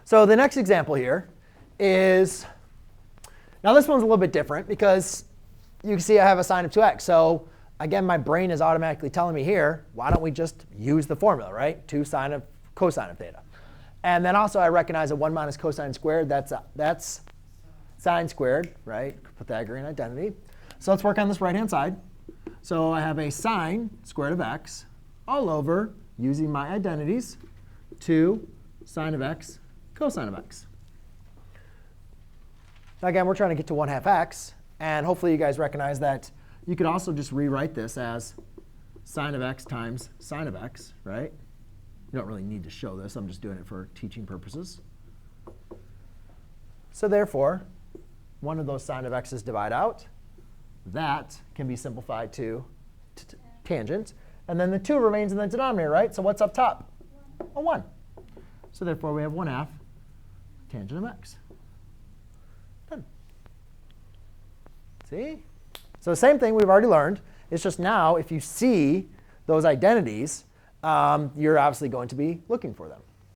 So the next example here is, now this one's a little bit different because you can see I have a sine of 2x. So again, my brain is automatically telling me here, why don't we just use the formula, right? 2 sine of cosine of theta. And then also I recognize that 1 minus cosine squared, that's sine squared, right? Pythagorean identity. So let's work on this right-hand side. So I have a sine squared of x all over, using my identities, 2 sine of x cosine of x. Now again, we're trying to get to 1/2 x. And hopefully you guys recognize that you could also just rewrite this as sine of x times sine of x, right? You don't really need to show this. I'm just doing it for teaching purposes. So therefore, one of those sine of x's divide out. That can be simplified to tangent. And then the 2 remains in the denominator, right? So what's up top? A 1. So therefore, we have 1/2 tangent of x. Done. See? So the same thing we've already learned. It's just now, if you see those identities, you're obviously going to be looking for them.